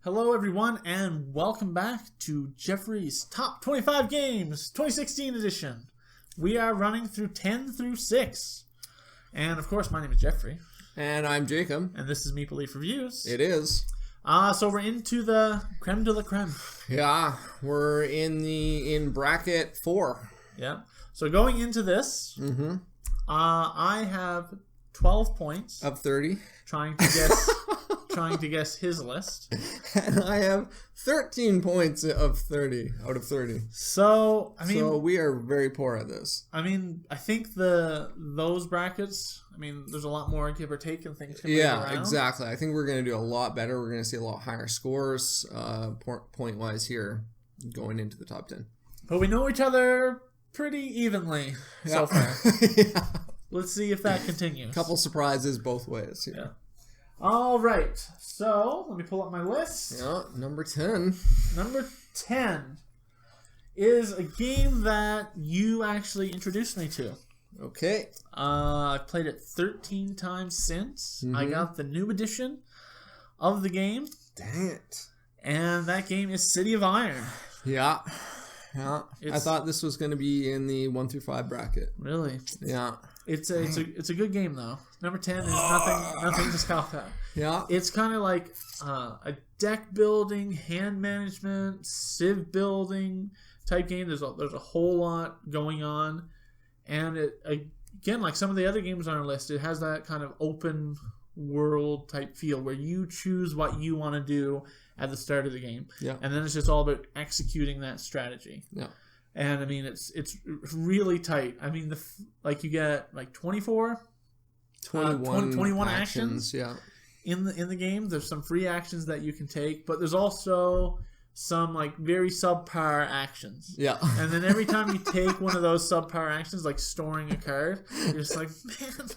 Hello everyone and welcome back to Jeffrey's Top 25 Games 2016 edition. We are running through 10 through 6. And of course my name is Jeffrey. And I'm Jacob. And this is Maple Leaf Reviews. It is. So we're into the creme de la creme. Yeah, we're in bracket 4. Yeah. So going into this, I have 12 points. Of 30. Trying to guess his list. And I have 13 points of 30 out of 30. So we are very poor at this. I think those brackets, there's a lot more give or take and things can move around. Exactly. I think we're going to do a lot better. We're going to see a lot higher scores point-wise here going into the top 10. But we know each other pretty evenly so far. Yeah. Let's see if that continues. Couple surprises both ways. Yeah. All right. So, let me pull up my list. Yeah, number 10. Number 10 is a game that you actually introduced me to. Okay. I've played it 13 times since. I got the new edition of the game. Dang it. And that game is City of Iron. Yeah. Yeah. I thought this was going to be in the 1 through 5 bracket. Really? Yeah. It's a good game though. Number 10 is nothing to scoff at. Yeah. It's kind of like a deck building, hand management, civ building type game. There's a whole lot going on, and it again, like some of the other games on our list, it has that kind of open world type feel where you choose what you want to do at the start of the game. Yeah. And then it's just all about executing that strategy. Yeah. And it's really tight. You get like 21 actions. Yeah. In the game. There's some free actions that you can take, but there's also some like very subpar actions. Yeah. And then every time you take one of those subpar actions, like storing a card, you're just like, man,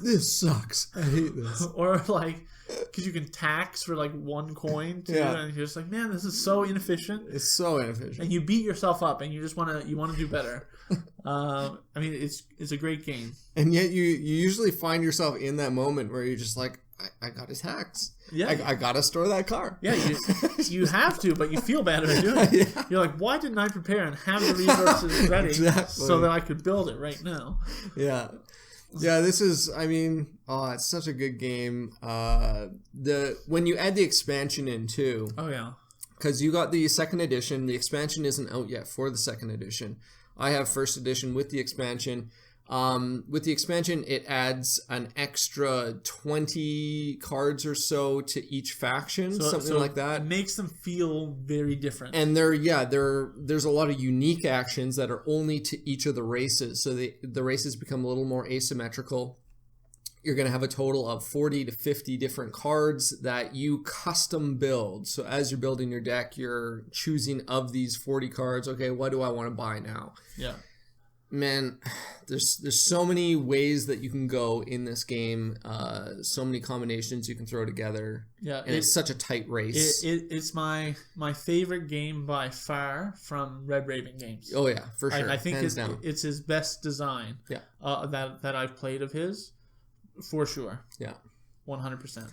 this sucks. I hate this. Or like, because you can tax for like 1 coin too, and you're just like, man, this is so inefficient. It's so inefficient. And you beat yourself up, and you just want to do better. It's a great game. And yet you usually find yourself in that moment where you're just like, I got to tax. Yeah. I got to store that car. Yeah, you have to, but you feel bad about doing it. Yeah. You're like, why didn't I prepare and have the resources ready so that I could build it right now? Yeah. Yeah, this is, it's such a good game. When you add the expansion in too. Oh, yeah. Because you got the 2nd edition. The expansion isn't out yet for the 2nd edition. I have 1st edition with the expansion. With the expansion, it adds an extra 20 cards or so to each faction, something like that. It makes them feel very different. And there's a lot of unique actions that are only to each of the races. So the races become a little more asymmetrical. You're going to have a total of 40 to 50 different cards that you custom build. So as you're building your deck, you're choosing of these 40 cards, okay, what do I want to buy now? Yeah. Man, there's so many ways that you can go in this game. So many combinations you can throw together. Yeah, and it's such a tight race. It's my favorite game by far from Red Raven Games. Oh yeah, for sure. I think it's his best design. Yeah. That I've played of his, for sure. Yeah. 100%.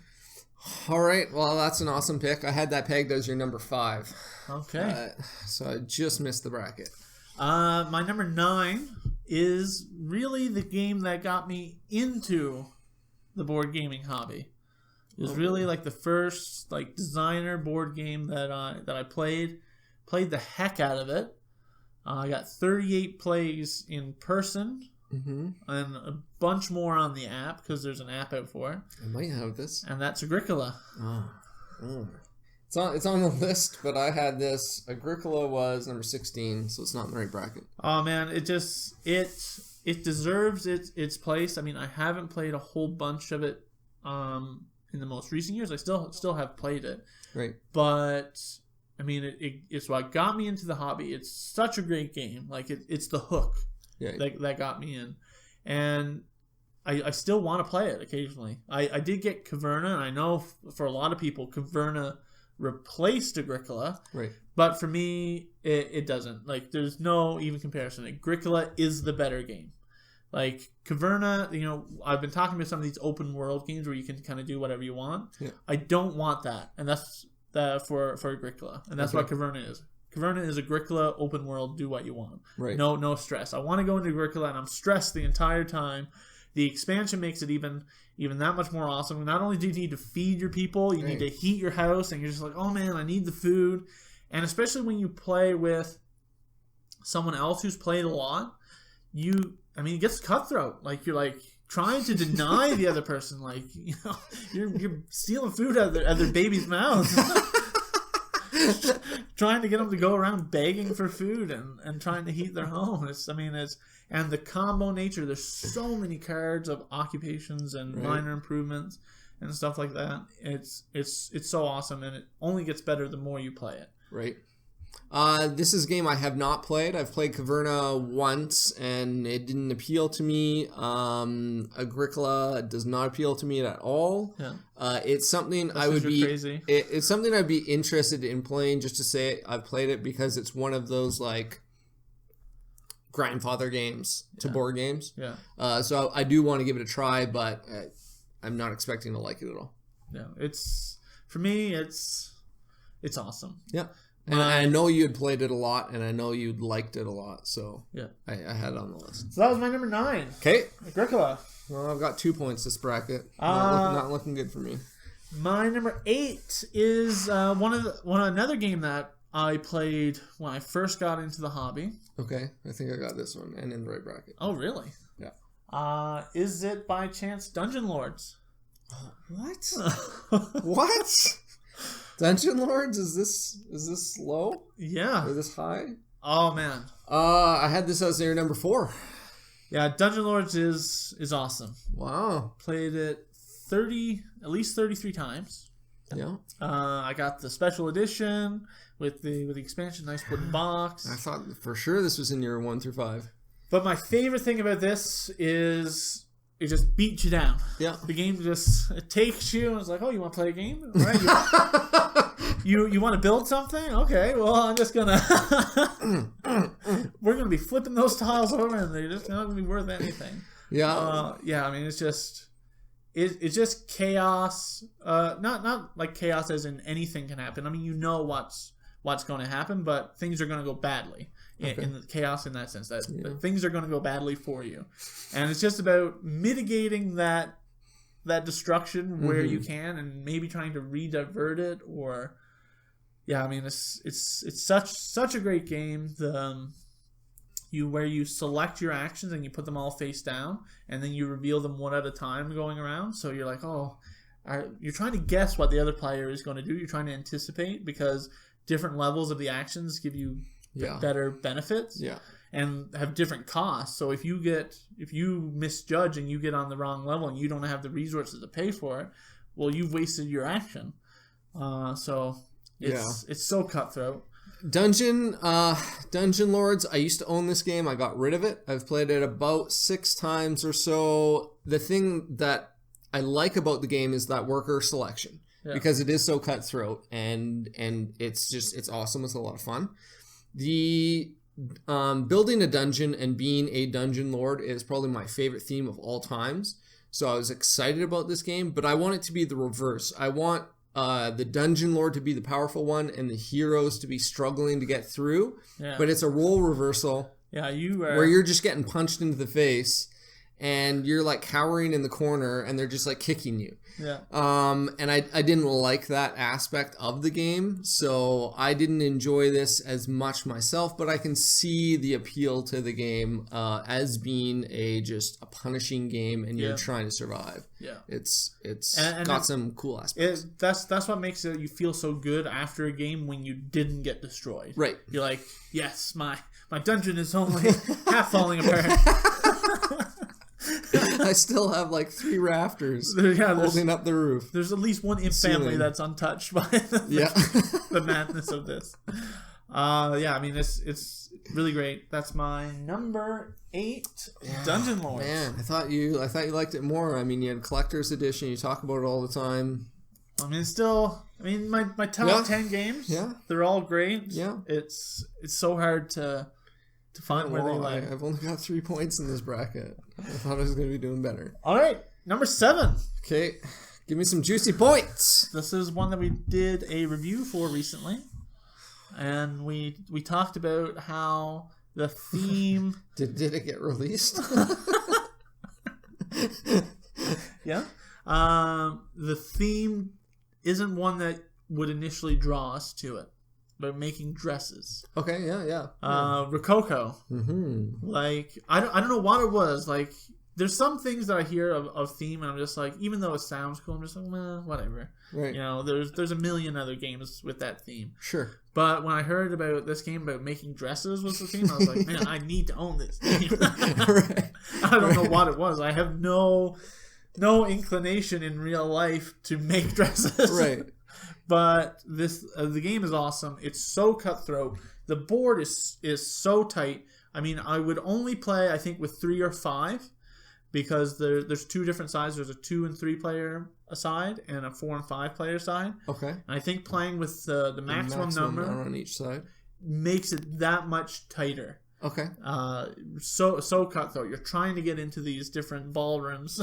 All right. Well, that's an awesome pick. I had that pegged as your number 5. Okay. So I just missed the bracket. My number 9 is really the game that got me into the board gaming hobby. It was really like the first like designer board game that I played the heck out of it. I got 38 plays in person and a bunch more on the app because there's an app out for it. I might have this, and that's Agricola. Oh. It's on the list, but I had this. Agricola was number 16, so it's not in the right bracket. Oh man, it deserves its place. I haven't played a whole bunch of it in the most recent years. I still have played it. Right. But it's what got me into the hobby. It's such a great game. Like it's the hook that got me in. And I still want to play it occasionally. I did get Caverna, and I know for a lot of people Caverna replaced Agricola, right? But for me, it doesn't. Like, there's no even comparison. Agricola is the better game. Like, Caverna, I've been talking about some of these open world games where you can kind of do whatever you want. Yeah. I don't want that, and that's for Agricola, and that's what Caverna is. Caverna is Agricola open world, do what you want. Right. No stress. I want to go into Agricola and I'm stressed the entire time. The expansion makes it even that much more awesome. Not only do you need to feed your people, you need to heat your house, and you're just like, oh man, I need the food. And especially when you play with someone else who's played a lot, it gets cutthroat. Like, you're like trying to deny the other person, like, you're stealing food out of their baby's mouth. Trying to get them to go around begging for food and trying to heat their home. And the combo nature, there's so many cards of occupations and minor improvements and stuff like that. It's so awesome, and it only gets better the more you play it. Right. This is a game I have not played. I've played Caverna once, and it didn't appeal to me. Agricola does not appeal to me at all. Yeah. It's something it's something I'd be interested in playing, just to say I've played it, because it's one of those like grandfather games to board games. Yeah. So I do want to give it a try, but I'm not expecting to like it at all. Yeah. For me, it's awesome. Yeah. And I know you had played it a lot, and I know you'd liked it a lot, so yeah, I had it on the list. So that was my number 9. Okay. Agricola. Well, I've got 2 points this bracket. Not looking good for me. My number 8 is another game that I played when I first got into the hobby. Okay, I think I got this one, and in the right bracket. Oh, really? Yeah. Is it by chance Dungeon Lords? What? What? Dungeon Lords? Is this low? Yeah. Or this high? Oh man. I had this as your number 4. Yeah, Dungeon Lords is awesome. Wow. Played it at least 33 times. Yeah. I got the special edition with the expansion, nice wooden box. I thought for sure this was in your 1 through 5. But my favorite thing about this is it just beats you down. Yeah. The game it takes you and it's like, oh, you want to play a game? All right. You want to build something? Okay, well, I'm just going to... We're going to be flipping those tiles over and they're just not going to be worth anything. Yeah. It's just chaos. Not like chaos as in anything can happen. I mean, you know what's going to happen, but things are going to go badly. In the chaos in that sense, that things are going to go badly for you, and it's just about mitigating that destruction where you can, and maybe trying to re-divert it, or it's such a great game. Where you select your actions and you put them all face down, and then you reveal them one at a time going around. So you're like, you're trying to guess what the other player is going to do. You're trying to anticipate, because different levels of the actions give you better benefits and have different costs. So if you misjudge and you get on the wrong level and you don't have the resources to pay for it, well, you've wasted your action. So it's so cutthroat. Dungeon Lords, I used to own this game. I got rid of it. I've played it about 6 times or so. The thing that I like about the game is that worker selection, because it is so cutthroat, and it's awesome. It's a lot of fun. The building a dungeon and being a dungeon lord is probably my favorite theme of all times. So I was excited about this game, but I want it to be the reverse. I want the dungeon lord to be the powerful one and the heroes to be struggling to get through. Yeah. But it's a role reversal. Yeah, where you're just getting punched into the face and you're like cowering in the corner and they're just like kicking you. Yeah. And I didn't like that aspect of the game, so I didn't enjoy this as much myself, but I can see the appeal to the game as being just a punishing game, and you're trying to survive. Yeah. It's got some cool aspects. That's what makes it you feel so good after a game when you didn't get destroyed. Right. You're like, yes, my dungeon is only half falling apart. I still have like 3 rafters holding up the roof. There's at least one imp family that's untouched by the madness of this. It's really great. That's my number 8, Dungeon Lords. Man, I thought you liked it more. I mean, you had collector's edition. You talk about it all the time. I mean, my top 10 games. Yeah, they're all great. Yeah, it's so hard to find where they lie. I've only got 3 points in this bracket. I thought I was going to be doing better. All right, number 7. Okay, Give me some juicy points. This is one that we did a review for recently. And we talked about how the theme... Did it get released? Yeah. The theme isn't one that would initially draw us to it, but making dresses. Okay, yeah. Rococo. Mm-hmm. Like, I don't know what it was. Like, there's some things that I hear of theme, and I'm just like, even though it sounds cool, I'm just like, well, whatever. Right. You know, there's a million other games with that theme. Sure. But when I heard about this game about making dresses was the theme, I was like, man, I need to own this game. Right. I don't know what it was. I have no inclination in real life to make dresses. Right. But this the game is awesome. It's so cutthroat. The board is so tight. I mean, I would only play, I think, with 3 or 5. Because there's 2 different sides. There's a 2 and 3 player side and a 4 and 5 player side. Okay. And I think playing with the maximum number on each side makes it that much tighter. Okay. So cutthroat. You're trying to get into these different ballrooms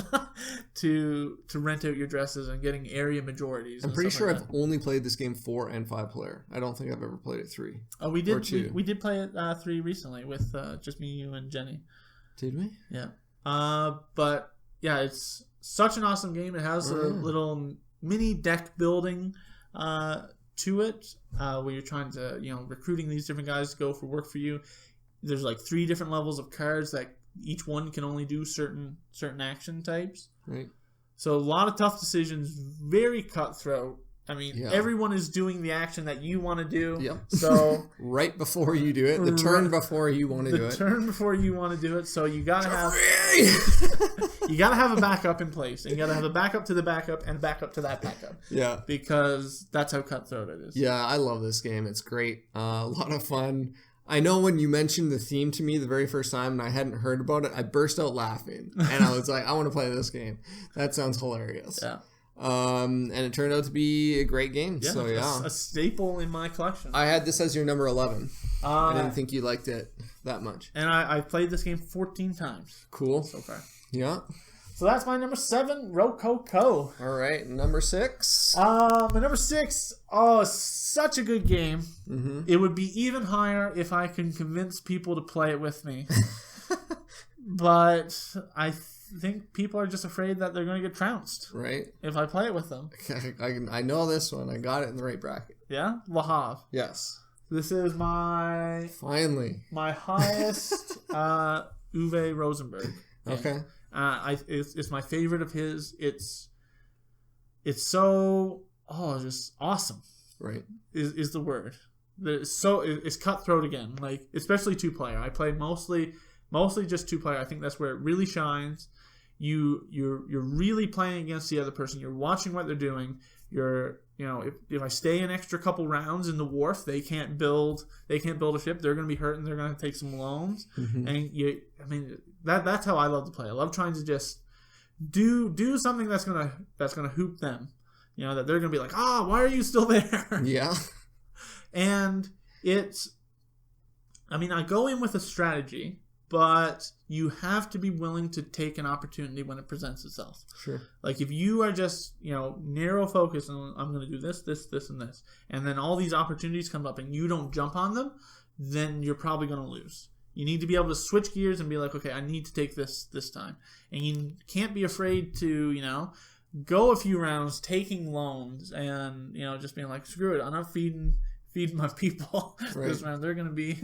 to rent out your dresses and getting area majorities. I'm pretty sure I've only played this game 4 and 5 player. I don't think I've ever played it 3. Oh, we did. We did play it 3 recently with just me, you, and Jenny. Did we? Yeah. But yeah, it's such an awesome game. It has a little mini deck building to it, where you're trying to, recruiting these different guys to go for work for you. There's like 3 different levels of cards that each one can only do certain action types. Right. So a lot of tough decisions, very cutthroat. I mean, everyone is doing the action that you want to do. Yep. So right before you do it, the turn before you want to do it. The turn before you want to do it. So you gotta have a backup in place, and you gotta have a backup to the backup and a backup to that backup. Yeah. Because that's how cutthroat it is. Yeah, I love this game. It's great. A lot of fun. I know when you mentioned the theme to me the very first time and I hadn't heard about it, I burst out laughing, and I was like, I want to play this game. That sounds hilarious. Yeah. And it turned out to be a great game. Yeah, so yeah, a staple in my collection. I had this as your number 11. I didn't think you liked it that much. And I've played this game 14 times. Cool. So far. Yeah. So that's my number 7, Rococo. All right, number 6. My number 6. Oh, such a good game. Mm-hmm. It would be even higher if I can convince people to play it with me. But I think people are just afraid that they're going to get trounced. Right. If I play it with them. I know this one. I got it in the right bracket. Yeah? Le Havre. Yes. This is my... Finally. My highest Uwe Rosenberg. Okay. It's my favorite of his. It's so just awesome. Right. Is the word. It's cutthroat again. Like, especially 2-player. I play mostly just 2-player. I think that's where it really shines. You're really playing against the other person. You're watching what they're doing. If I stay an extra couple rounds in the wharf, they can't build a ship. They're going to be hurt and they're going to take some loans. Mm-hmm. And that's how I love to play. I love trying to just do something that's gonna hoop them. That they're gonna be like, why are you still there? Yeah. And I go in with a strategy, but you have to be willing to take an opportunity when it presents itself. Sure. Like if you are just, narrow focus on, I'm going to do this, this, this, and this, and then all these opportunities come up and you don't jump on them, then you're probably going to lose. You need to be able to switch gears and be like, okay, I need to take this time. And you can't be afraid to, go a few rounds taking loans and, just being like, screw it, I'm not feeding my people this round. They're going to be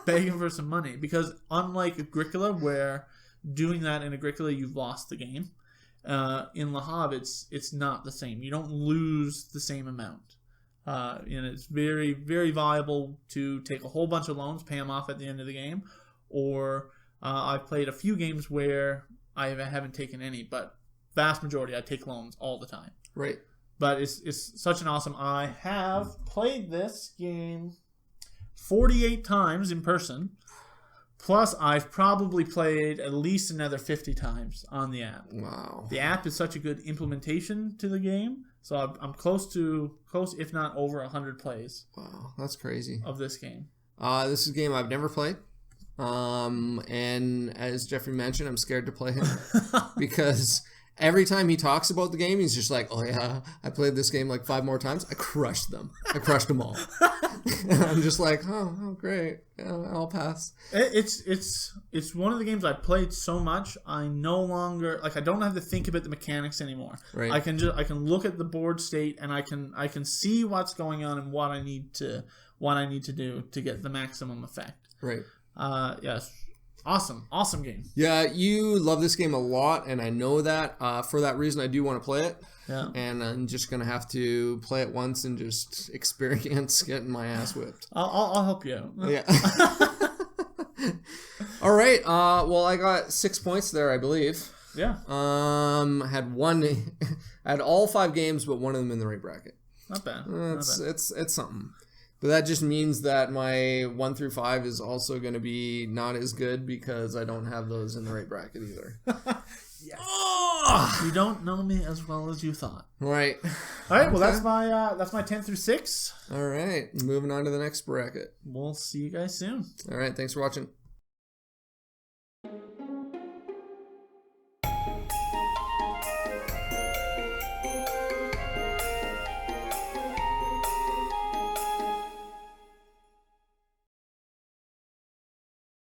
begging for some money. Because unlike Agricola, where doing that in Agricola, you've lost the game, in Le Havre, it's not the same. You don't lose the same amount. And it's very, very viable to take a whole bunch of loans, pay them off at the end of the game. Or I've played a few games where I haven't taken any, but vast majority I take loans all the time. Right. But it's such an awesome... I have played this game 48 times in person. Plus, I've probably played at least another 50 times on the app. Wow. The app is such a good implementation to the game. So I'm close, if not over 100 plays. Wow, that's crazy. Of this game. This is a game I've never played. And as Jeffrey mentioned, I'm scared to play him. Because every time he talks about the game, he's just like, oh yeah, I played this game like 5 more times. I crushed them. I crushed them all. And I'm just like, oh great. Yeah, I'll pass. It's one of the games I played so much, I no longer, like, I don't have to think about the mechanics anymore. Right. I can look at the board state, and I can see what's going on and what I need to do to get the maximum effect. Right. Yes. Awesome game. Yeah, you love this game a lot, and I know that. For that reason, I do want to play it. Yeah. And I'm just going to have to play it once and just experience getting my ass whipped. I'll help you out. Yeah. All right. Well, I got 6 points there, I believe. Yeah. I had all 5 games, but one of them in the right bracket. Not bad. It's something. But that just means that my 1 through 5 is also going to be not as good because I don't have those in the right bracket either. Yes. Oh! You don't know me as well as you thought. Right. All right. Well, that's my 10 through 6. All right. Moving on to the next bracket. We'll see you guys soon. All right. Thanks for watching.